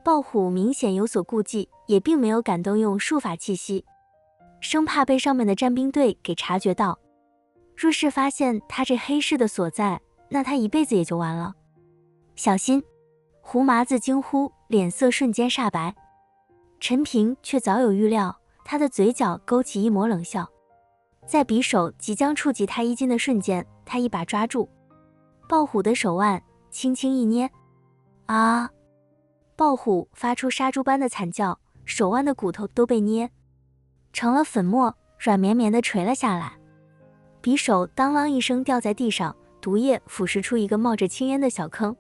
豹虎明显有所顾忌，也并没有敢动用术法气息，生怕被上面的战兵队给察觉到。若是发现他这黑市的所在，那他一辈子也就完了。小心！胡麻子惊呼，脸色瞬间煞白。陈平却早有预料，他的嘴角勾起一抹冷笑。在匕首即将触及他衣襟的瞬间，他一把抓住豹虎的手腕，轻轻一捏。啊！豹虎发出杀猪般的惨叫，手腕的骨头都被捏成了粉末，软绵绵地垂了下来。匕首当啷一声掉在地上，毒液腐蚀出一个冒着青烟的小坑。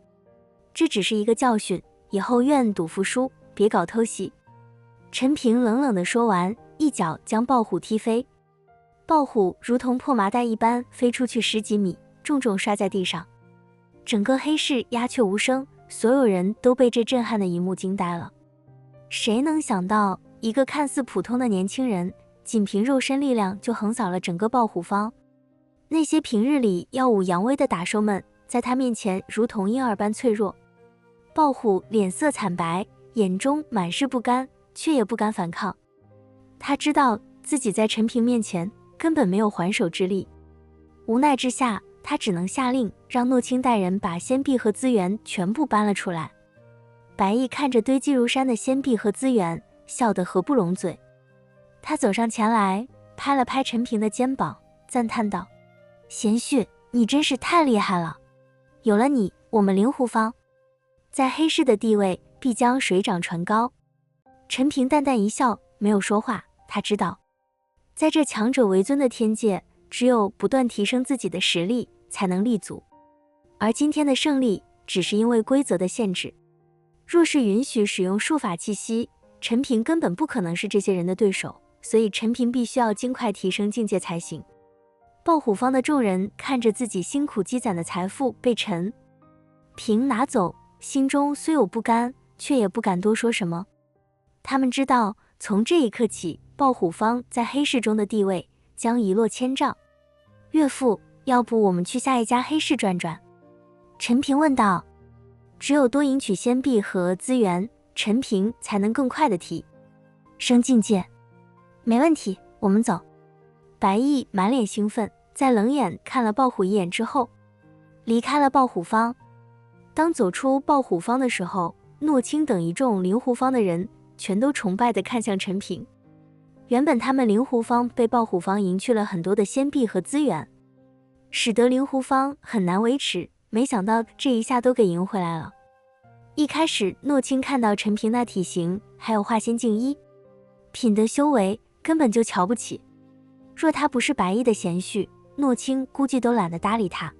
这只是一个教训，以后愿赌服输，别搞偷袭。陈平冷冷地说完，一脚将豹虎踢飞。豹虎如同破麻袋一般飞出去10几米，重重摔在地上。整个黑市鸦雀无声，所有人都被这震撼的一幕惊呆了。谁能想到，一个看似普通的年轻人，仅凭肉身力量就横扫了整个豹虎方。那些平日里耀武扬威的打手们，在他面前如同婴儿般脆弱。豹虎脸色惨白，眼中满是不甘，却也不敢反抗。他知道自己在陈平面前根本没有还手之力，无奈之下，他只能下令让诺清带人把仙币和资源全部搬了出来。白毅看着堆积如山的仙币和资源，笑得合不拢嘴。他走上前来，拍了拍陈平的肩膀，赞叹道：贤婿，你真是太厉害了，有了你，我们灵狐方在黑市的地位必将水涨船高。陈平淡淡一笑，没有说话。他知道，在这强者为尊的天界，只有不断提升自己的实力才能立足，而今天的胜利只是因为规则的限制。若是允许使用术法气息，陈平根本不可能是这些人的对手，所以陈平必须要尽快提升境界才行。豹虎方的众人看着自己辛苦积攒的财富被陈平拿走，心中虽有不甘，却也不敢多说什么。他们知道，从这一刻起，豹虎方在黑市中的地位将一落千丈。岳父，要不我们去下一家黑市转转？陈平问道。只有多赢取仙币和资源，陈平才能更快的提升境界。没问题，我们走。白毅满脸兴奋，在冷眼看了豹虎一眼之后，离开了豹虎方。当走出豹虎方的时候，诺清等一众灵狐方的人全都崇拜地看向陈平。原本他们灵狐方被豹虎方赢去了很多的仙币和资源，使得灵狐方很难维持，没想到这一下都给赢回来了。一开始诺清看到陈平那体型还有化仙境1品的修为，根本就瞧不起。若他不是白毅的贤婿，诺清估计都懒得搭理他。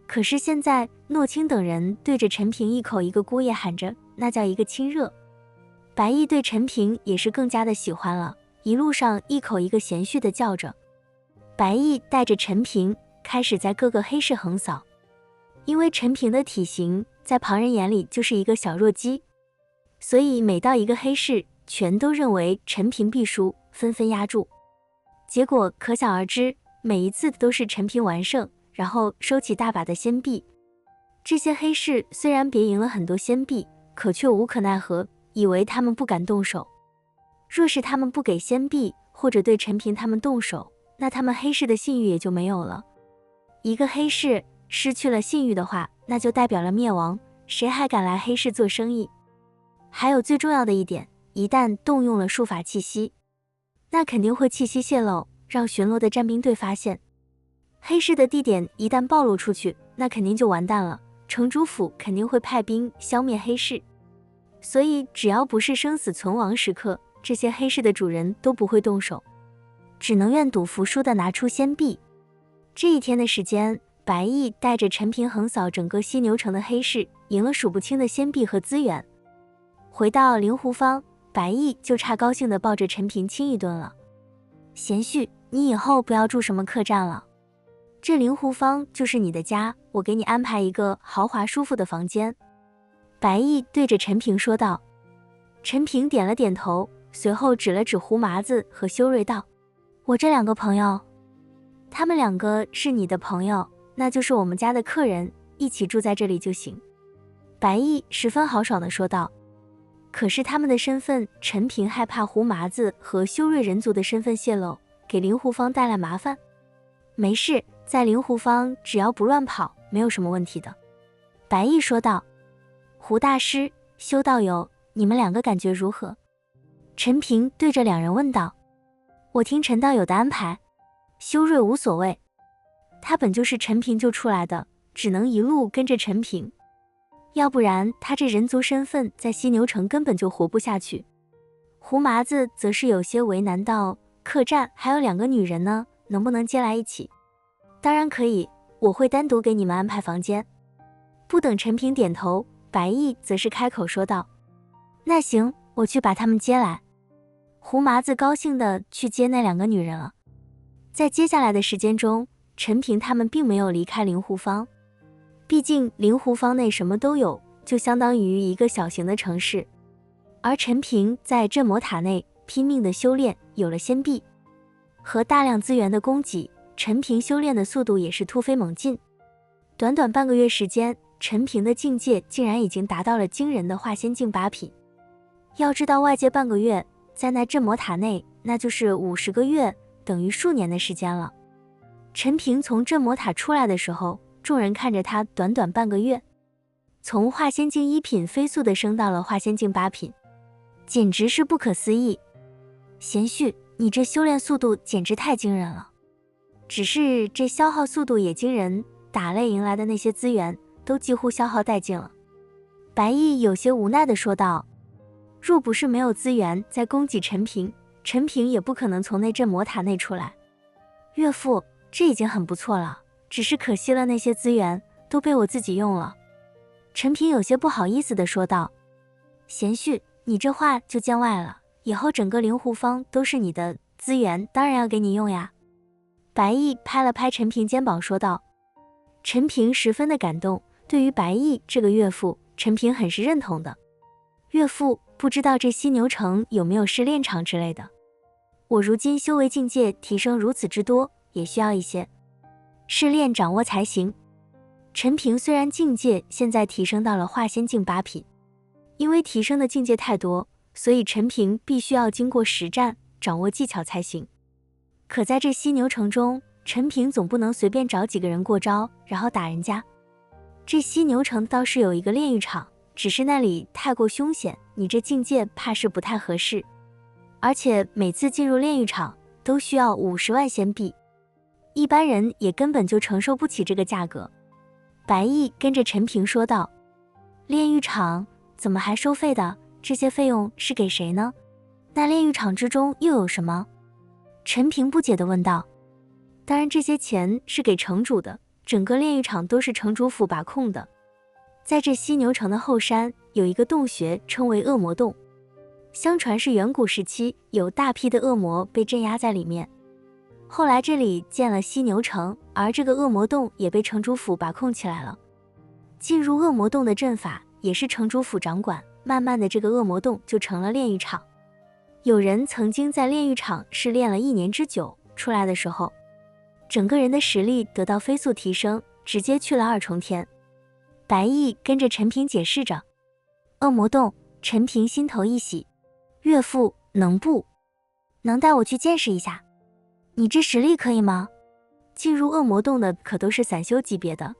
可是现在诺清等人对着陈平一口一个姑爷喊着，那叫一个亲热。白毅对陈平也是更加的喜欢了，一路上一口一个贤婿的叫着。白毅带着陈平开始在各个黑市横扫，因为陈平的体型在旁人眼里就是一个小弱鸡，所以每到一个黑市，全都认为陈平必输，纷纷压住。结果可想而知，每一次都是陈平完胜，然后收起大把的仙币。这些黑市虽然别赢了很多仙币，可却无可奈何，以为他们不敢动手。若是他们不给仙币，或者对陈平他们动手，那他们黑市的信誉也就没有了。一个黑市失去了信誉的话，那就代表了灭亡，谁还敢来黑市做生意？还有最重要的一点，一旦动用了术法气息，那肯定会气息泄露，让巡逻的战兵队发现。黑市的地点一旦暴露出去，那肯定就完蛋了，城主府肯定会派兵消灭黑市。所以只要不是生死存亡时刻，这些黑市的主人都不会动手，只能愿赌服输的拿出仙币。这一天的时间，白毅带着陈平横扫整个犀牛城的黑市，赢了数不清的仙币和资源。回到灵狐方，白毅就差高兴地抱着陈平亲一顿了。贤婿，你以后不要住什么客栈了，这灵狐方就是你的家，我给你安排一个豪华舒服的房间。白毅对着陈平说道。陈平点了点头，随后指了指胡麻子和修睿道：我这2个朋友，他们2个是你的朋友，那就是我们家的客人，一起住在这里就行。白毅十分豪爽地说道。可是他们的身份，陈平害怕胡麻子和修睿人族的身份泄露，给灵狐方带来麻烦。没事，在灵狐方只要不乱跑，没有什么问题的。白毅说道。胡大师、修道友，你们两个感觉如何？陈平对着两人问道。我听陈道友的安排。修睿无所谓，他本就是陈平救出来的，只能一路跟着陈平。要不然他这人族身份在犀牛城根本就活不下去。胡麻子则是有些为难道，客栈还有2个女人呢，能不能接来一起？当然可以，我会单独给你们安排房间。不等陈平点头，白毅则是开口说道。那行，我去把他们接来。胡麻子高兴地去接那2个女人了。在接下来的时间中，陈平他们并没有离开灵狐方。毕竟灵狐方内什么都有，就相当于一个小型的城市。而陈平在镇魔塔内拼命的修炼，有了仙臂和大量资源的供给，陈平修炼的速度也是突飞猛进。短短半个月时间，陈平的境界竟然已经达到了惊人的化仙境8品。要知道外界半个月，在那镇魔塔内，那就是50个月，等于数年的时间了。陈平从镇魔塔出来的时候，众人看着他短短半个月，从化仙境1品飞速的升到了化仙境8品，简直是不可思议。贤婿，你这修炼速度简直太惊人了，只是这消耗速度也惊人，打擂赢来的那些资源都几乎消耗殆尽了。白毅有些无奈地说道。若不是没有资源在供给陈平，陈平也不可能从那镇魔塔内出来。岳父，这已经很不错了，只是可惜了那些资源都被我自己用了。陈平有些不好意思地说道。贤婿，你这话就见外了，以后整个灵狐方都是你的，资源当然要给你用呀。白毅拍了拍陈平肩膀说道。陈平十分的感动，对于白毅这个岳父，陈平很是认同的。岳父，不知道这犀牛城有没有试炼场之类的？我如今修为境界提升如此之多，也需要一些试炼掌握才行。陈平虽然境界现在提升到了化仙境8品，因为提升的境界太多，所以陈平必须要经过实战，掌握技巧才行。可在这犀牛城中，陈平总不能随便找几个人过招，然后打人家。这犀牛城倒是有一个炼狱场，只是那里太过凶险，你这境界怕是不太合适。而且每次进入炼狱场都需要50万仙币，一般人也根本就承受不起这个价格。白毅跟着陈平说道。炼狱场怎么还收费的？这些费用是给谁呢？那炼狱场之中又有什么？陈平不解地问道。当然这些钱是给城主的，整个炼狱场都是城主府把控的。在这犀牛城的后山有一个洞穴，称为恶魔洞。相传是远古时期有大批的恶魔被镇压在里面，后来这里建了犀牛城，而这个恶魔洞也被城主府把控起来了。进入恶魔洞的阵法也是城主府掌管，慢慢的这个恶魔洞就成了炼狱场。有人曾经在炼狱场试炼了1年之久，出来的时候整个人的实力得到飞速提升，直接去了2重天。白毅跟着陈平解释着。恶魔洞，陈平心头一喜。岳父，能带我去见识一下？你这实力可以吗？进入恶魔洞的可都是散修级别的，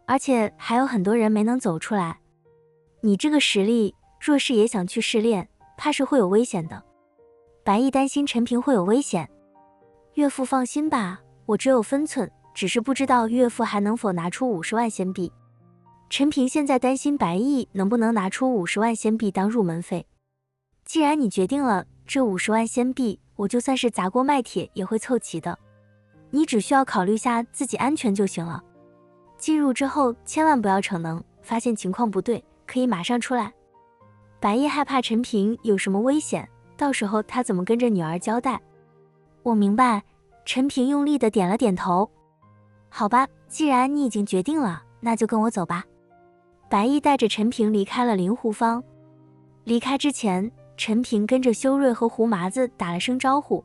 而且还有很多人没能走出来。你这个实力，若是也想去试炼，怕是会有危险的。白毅担心陈平会有危险。岳父放心吧，我只有分寸，只是不知道岳父还能否拿出50万仙币。陈平现在担心白毅能不能拿出50万仙币当入门费。既然你决定了，这50万仙币，我就算是砸锅卖铁也会凑齐的。你只需要考虑下自己安全就行了。进入之后千万不要逞能，发现情况不对，可以马上出来。白毅害怕陈平有什么危险，到时候他怎么跟着女儿交代？我明白。陈平用力的点了点头。好吧，既然你已经决定了，那就跟我走吧。白毅带着陈平离开了灵狐方。离开之前，陈平跟着修睿和胡麻子打了声招呼。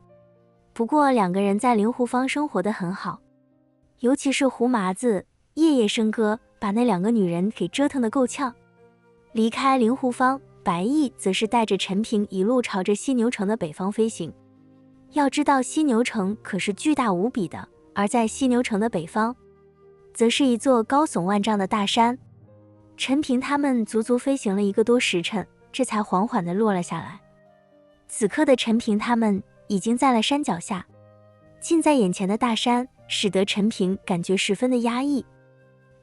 不过2个人在灵狐方生活得很好，尤其是胡麻子，夜夜笙歌，把那2个女人给折腾得够呛。离开灵狐方，白翼则是带着陈平一路朝着犀牛城的北方飞行。要知道犀牛城可是巨大无比的，而在犀牛城的北方，则是一座高耸万丈的大山。陈平他们足足飞行了1个多时辰，这才缓缓地落了下来。此刻的陈平他们已经在了山脚下，近在眼前的大山使得陈平感觉十分的压抑。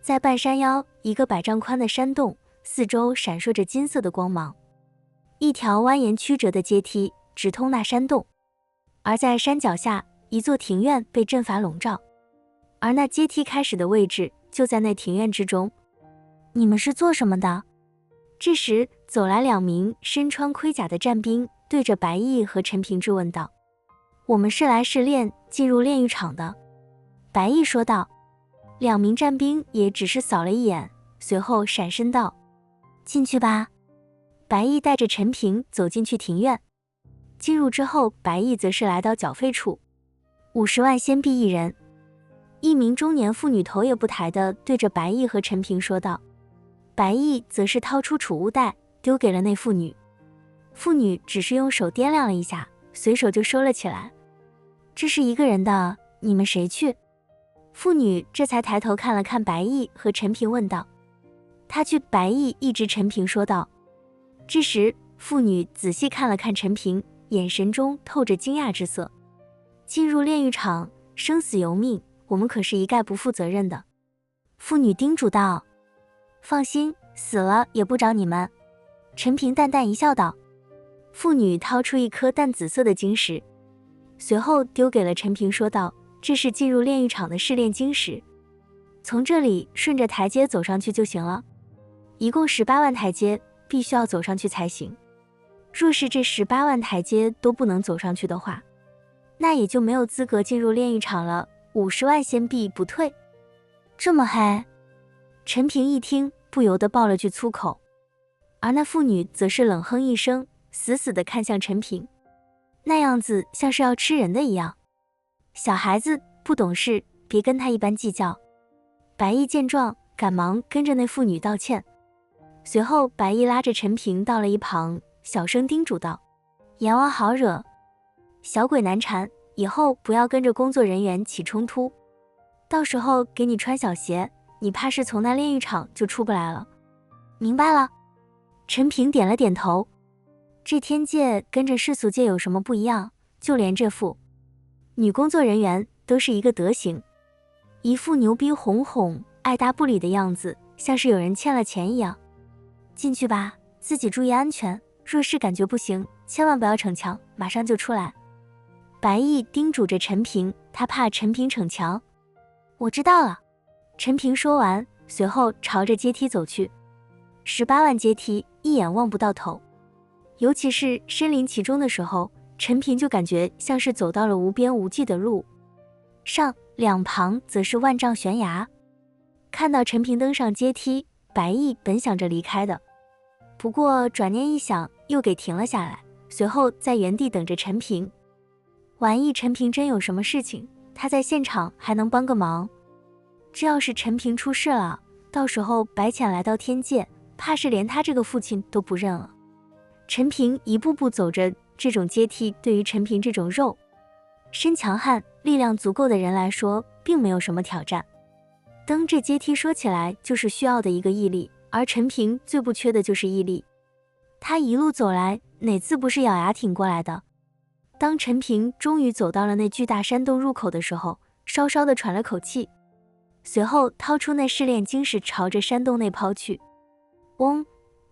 在半山腰，一个100丈宽的山洞，四周闪烁着金色的光芒，一条蜿蜒曲折的阶梯直通那山洞。而在山脚下，一座庭院被阵法笼罩，而那阶梯开始的位置就在那庭院之中。你们是做什么的？这时走来2名身穿盔甲的战兵，对着白翼和陈平质问道：我们是来试炼进入炼狱场的。白翼说道。2名战兵也只是扫了一眼，随后闪身道：进去吧。白翼带着陈平走进去庭院。进入之后，白翼则是来到缴费处，50万仙币一人。一名中年妇女头也不抬地对着白翼和陈平说道。白翼则是掏出储物袋丢给了那妇女，妇女只是用手掂量了一下，随手就收了起来。这是1个人的，你们谁去？妇女这才抬头看了看白翼和陈平问道。他去。白翼一直陈平说道。这时妇女仔细看了看陈平，眼神中透着惊讶之色。进入炼狱场，生死由命，我们可是一概不负责任的。妇女叮嘱道。放心，死了也不找你们。陈平淡淡一笑道。妇女掏出1颗淡紫色的晶石，随后丢给了陈平说道，这是进入炼狱场的试炼晶石，从这里顺着台阶走上去就行了，一共18万台阶，必须要走上去才行。若是这18万台阶都不能走上去的话，那也就没有资格进入炼狱场了，50万仙币不退。这么黑？陈平一听，不由得爆了句粗口，而那妇女则是冷哼一声，死死地看向陈平，那样子像是要吃人的一样。小孩子不懂事，别跟他一般计较。白翼见状，赶忙跟着那妇女道歉。随后白翼拉着陈平到了一旁，小声叮嘱道：阎王好惹，小鬼难缠，以后不要跟着工作人员起冲突，到时候给你穿小鞋，你怕是从那炼狱场就出不来了。明白了。陈平点了点头。这天界跟着世俗界有什么不一样？就连这副女工作人员都是一个德行，一副牛逼哄哄、爱答不理的样子，像是有人欠了钱一样。进去吧，自己注意安全，若是感觉不行，千万不要逞强，马上就出来。白翼叮嘱着陈平，他怕陈平逞强。我知道了。陈平说完，随后朝着阶梯走去。18万阶梯，一眼望不到头。尤其是身临其中的时候，陈平就感觉像是走到了无边无际的路上，两旁则是万丈悬崖。看到陈平登上阶梯，白翼本想着离开的，不过转念一想，又给停了下来，随后在原地等着陈平。万一陈平真有什么事情，他在现场还能帮个忙。这要是陈平出事了，到时候白浅来到天界，怕是连他这个父亲都不认了。陈平一步步走着，这种阶梯对于陈平这种肉身强悍、力量足够的人来说，并没有什么挑战。登这阶梯说起来就是需要的一个毅力，而陈平最不缺的就是毅力。他一路走来，哪次不是咬牙挺过来的？当陈平终于走到了那巨大山洞入口的时候，稍稍的喘了口气，随后掏出那试炼晶石朝着山洞内抛去。嗡！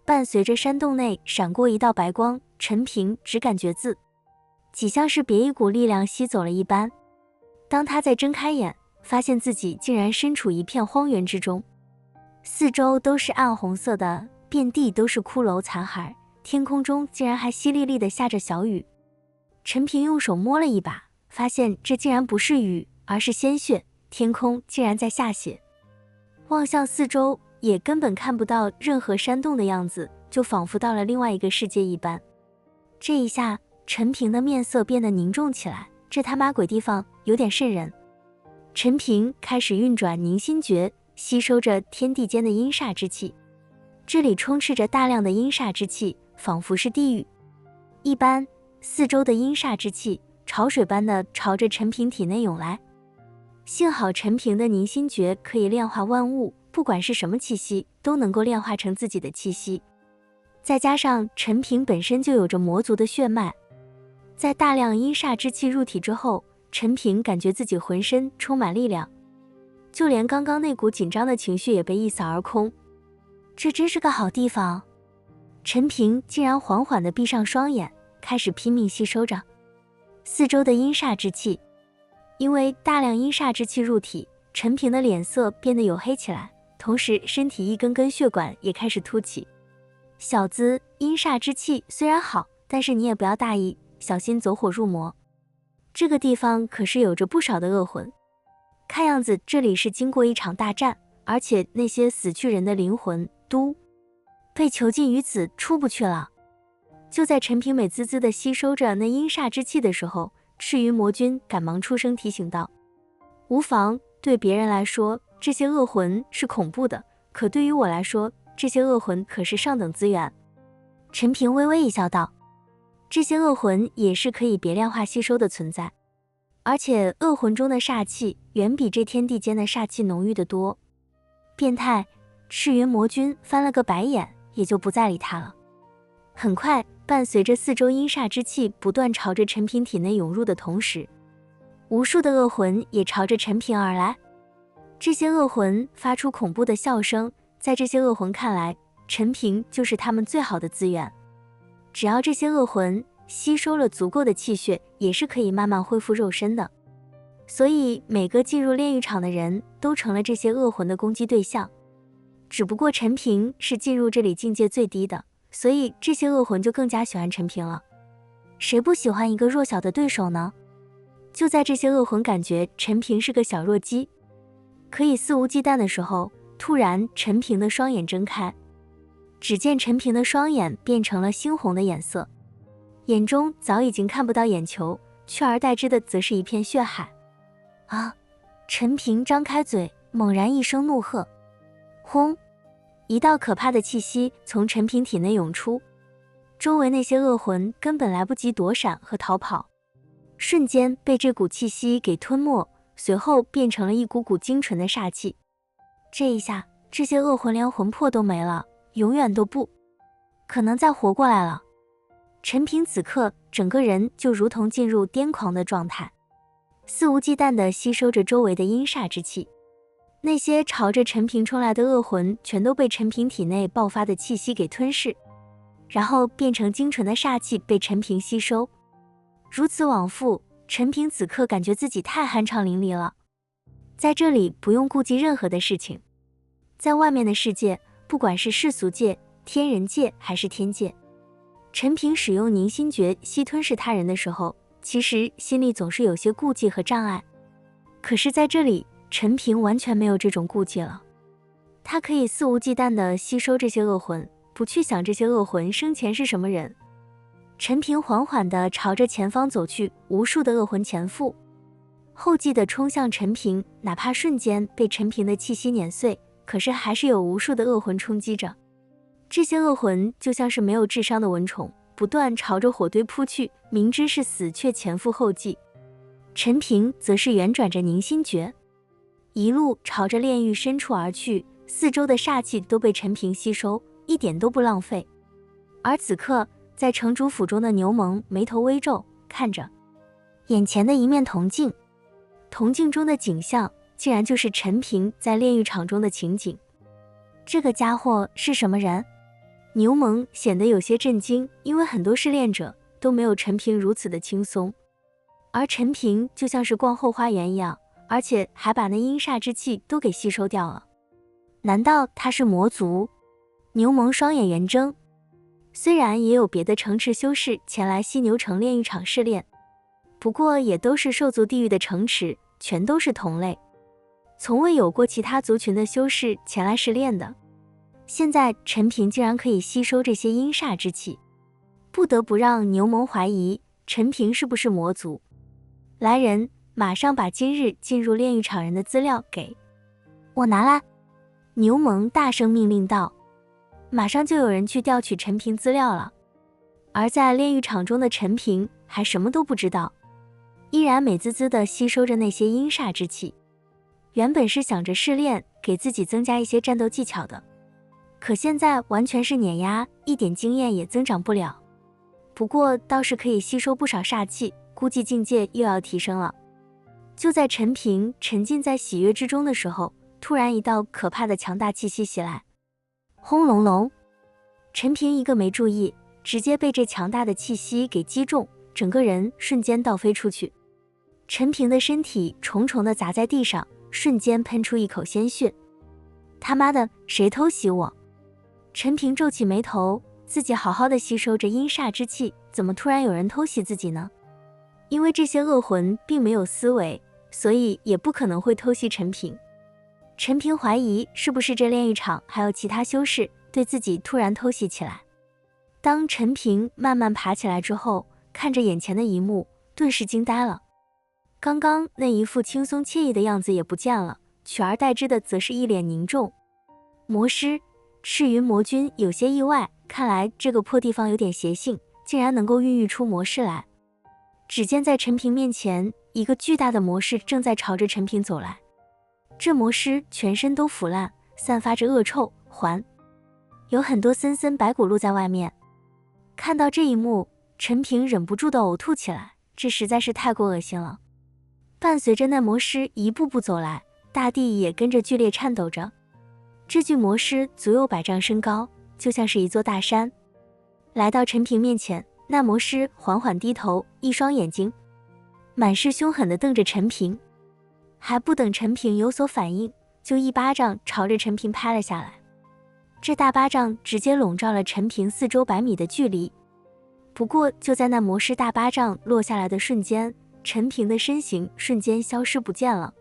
伴随着山洞内闪过一道白光，陈平只感觉自己像是别一股力量吸走了一般。当他再睁开眼，发现自己竟然身处一片荒原之中，四周都是暗红色的，遍地都是骷髅残骸，天空中竟然还淅沥沥地下着小雨。陈平用手摸了一把，发现这竟然不是雨，而是鲜血，天空竟然在下血。望向四周，也根本看不到任何山洞的样子，就仿佛到了另外一个世界一般。这一下，陈平的面色变得凝重起来，这他妈鬼地方有点瘆人。陈平开始运转凝心诀，吸收着天地间的阴煞之气。这里充斥着大量的阴煞之气，仿佛是地狱一般，四周的阴煞之气潮水般的朝着陈平体内涌来。幸好陈平的凝心诀可以炼化万物，不管是什么气息都能够炼化成自己的气息，再加上陈平本身就有着魔族的血脉，在大量阴煞之气入体之后，陈平感觉自己浑身充满力量，就连刚刚那股紧张的情绪也被一扫而空。这真是个好地方。陈平竟然缓缓地闭上双眼，开始拼命吸收着四周的阴煞之气。因为大量阴煞之气入体，陈平的脸色变得黝黑起来，同时身体一根根血管也开始凸起。小子，阴煞之气虽然好，但是你也不要大意，小心走火入魔。这个地方可是有着不少的恶魂，看样子这里是经过一场大战，而且那些死去人的灵魂都被囚禁于此，出不去了。就在陈平美滋滋地吸收着那阴煞之气的时候，赤鱼魔君赶忙出声提醒道：无妨，对别人来说这些恶魂是恐怖的，可对于我来说，这些恶魂可是上等资源。陈平微微一笑道：这些恶魂也是可以别炼化吸收的存在，而且恶魂中的煞气远比这天地间的煞气浓郁得多。变态！赤云魔君翻了个白眼，也就不再理他了。很快，伴随着四周阴煞之气不断朝着陈平体内涌入的同时，无数的恶魂也朝着陈平而来。这些恶魂发出恐怖的笑声，在这些恶魂看来，陈平就是他们最好的资源。只要这些恶魂吸收了足够的气血，也是可以慢慢恢复肉身的。所以每个进入炼狱场的人都成了这些恶魂的攻击对象。只不过陈平是进入这里境界最低的，所以这些恶魂就更加喜欢陈平了。谁不喜欢一个弱小的对手呢？就在这些恶魂感觉陈平是个小弱鸡，可以肆无忌惮的时候，突然陈平的双眼睁开，只见陈平的双眼变成了猩红的颜色，眼中早已经看不到眼球，取而代之的则是一片血海。啊！陈平张开嘴，猛然一声怒喝，轰！一道可怕的气息从陈平体内涌出，周围那些恶魂根本来不及躲闪和逃跑，瞬间被这股气息给吞没，随后变成了一股股精纯的煞气。这一下，这些恶魂连魂魄都没了，永远都不可能再活过来了。陈平此刻整个人就如同进入癫狂的状态，肆无忌惮地吸收着周围的阴煞之气。那些朝着陈平冲来的恶魂全都被陈平体内爆发的气息给吞噬，然后变成精纯的煞气被陈平吸收。如此往复，陈平此刻感觉自己太酣畅淋漓了，在这里不用顾忌任何的事情。在外面的世界，不管是世俗界、天人界还是天界，陈平使用凝心诀吸吞噬他人的时候，其实心里总是有些顾忌和障碍。可是在这里，陈平完全没有这种顾忌了，他可以肆无忌惮地吸收这些恶魂，不去想这些恶魂生前是什么人。陈平缓缓地朝着前方走去，无数的恶魂前赴后继地冲向陈平，哪怕瞬间被陈平的气息碾碎，可是还是有无数的恶魂冲击着。这些恶魂就像是没有智商的蚊虫，不断朝着火堆扑去，明知是死却前赴后继。陈平则是旋转着凝心诀，一路朝着炼狱深处而去，四周的煞气都被陈平吸收，一点都不浪费。而此刻，在城主府中的牛虻眉头微皱，看着眼前的一面铜镜，铜镜中的景象竟然就是陈平在炼狱场中的情景。这个家伙是什么人？牛虻显得有些震惊，因为很多试炼者都没有陈平如此的轻松，而陈平就像是逛后花园一样，而且还把那阴煞之气都给吸收掉了。难道他是魔族？牛虻双眼圆睁，虽然也有别的城池修士前来犀牛城炼狱场试炼，不过也都是兽族地狱的城池，全都是同类，从未有过其他族群的修士前来试炼的。现在陈平竟然可以吸收这些阴煞之气，不得不让牛虻怀疑陈平是不是魔族。来人，马上把今日进入炼狱场人的资料给我拿来！牛虻大声命令道。马上就有人去调取陈平资料了。而在炼狱场中的陈平还什么都不知道，依然美滋滋地吸收着那些阴煞之气。原本是想着试炼，给自己增加一些战斗技巧的，可现在完全是碾压，一点经验也增长不了。不过倒是可以吸收不少煞气，估计境界又要提升了。就在陈平沉浸在喜悦之中的时候，突然一道可怕的强大气息袭来，轰隆隆！陈平一个没注意，直接被这强大的气息给击中，整个人瞬间倒飞出去。陈平的身体重重地砸在地上，瞬间喷出一口鲜血。他妈的，谁偷袭我？陈平皱起眉头，自己好好的吸收着阴煞之气，怎么突然有人偷袭自己呢？因为这些恶魂并没有思维，所以也不可能会偷袭陈平。陈平怀疑是不是这炼狱场还有其他修士对自己突然偷袭起来。当陈平慢慢爬起来之后，看着眼前的一幕，顿时惊呆了。刚刚那一副轻松惬意的样子也不见了，取而代之的则是一脸凝重。魔师赤云魔君有些意外，看来这个破地方有点邪性，竟然能够孕育出魔师来。只见在陈平面前，一个巨大的魔师正在朝着陈平走来。这魔师全身都腐烂，散发着恶臭，有很多森森白骨露在外面。看到这一幕，陈平忍不住的呕吐起来，这实在是太过恶心了。伴随着那魔师一步步走来，大地也跟着剧烈颤抖着。这具魔师足有100丈身高，就像是一座大山。来到陈平面前，那魔师缓缓低头，一双眼睛满是凶狠地瞪着陈平。还不等陈平有所反应，就一巴掌朝着陈平拍了下来。这大巴掌直接笼罩了陈平4周100米的距离。不过就在那魔师大巴掌落下来的瞬间，陈平的身形瞬间消失不见了。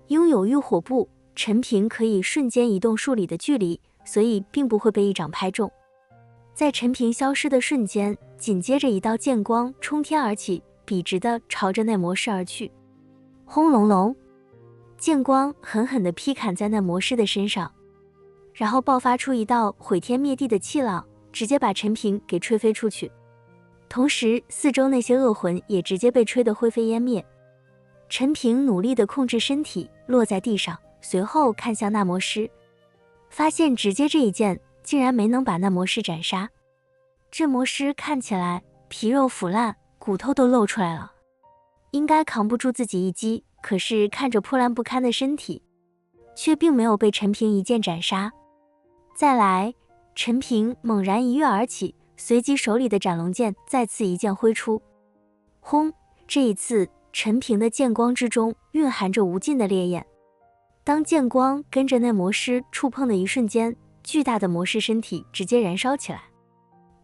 拥有浴火步，陈平可以瞬间移动数里的距离，所以并不会被一掌拍中。在陈平消失的瞬间，紧接着一道剑光冲天而起，笔直地朝着那魔师而去。轰隆隆，剑光狠狠地劈砍在那魔师的身上，然后爆发出一道毁天灭地的气浪，直接把陈平给吹飞出去。同时四周那些恶魂也直接被吹得灰飞烟灭。陈平努力地控制身体落在地上，随后看向那魔师，发现直接这一剑竟然没能把那魔师斩杀。这魔师看起来皮肉腐烂，骨头都露出来了，应该扛不住自己一击，可是看着破烂不堪的身体，却并没有被陈平一剑斩杀。再来，陈平猛然一跃而起，随即手里的斩龙剑再次一剑挥出。轰！这一次陈平的剑光之中蕴含着无尽的烈焰。当剑光跟着那魔师触碰的一瞬间，巨大的魔师身体直接燃烧起来。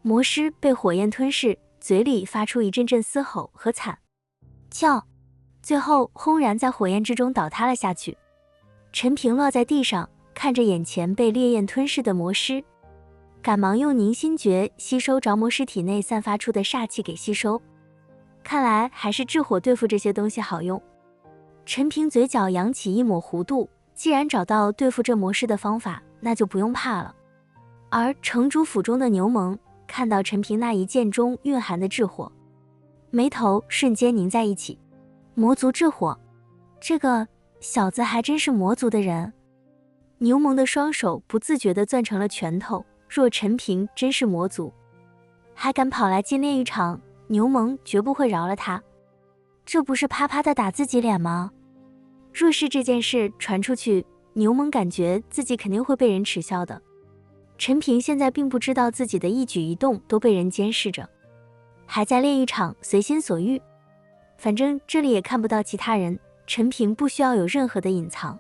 魔师被火焰吞噬，嘴里发出一阵阵嘶吼和惨叫，最后轰然在火焰之中倒塌了下去。陈平落在地上，看着眼前被烈焰吞噬的魔师，赶忙用凝心诀吸收着魔师体内散发出的煞气给吸收。看来还是制火对付这些东西好用。陈平嘴角扬起一抹弧度，既然找到对付这魔师的方法，那就不用怕了。而城主府中的牛虻看到陈平那一剑中蕴含的制火，眉头瞬间拧在一起。魔族制火，这个小子还真是魔族的人。牛虻的双手不自觉地攥成了拳头，若陈平真是魔族，还敢跑来进炼狱场，牛虻绝不会饶了他。这不是啪啪地打自己脸吗？若是这件事传出去，牛虻感觉自己肯定会被人耻笑的。陈平现在并不知道自己的一举一动都被人监视着，还在炼狱场随心所欲。反正这里也看不到其他人，陈平不需要有任何的隐藏。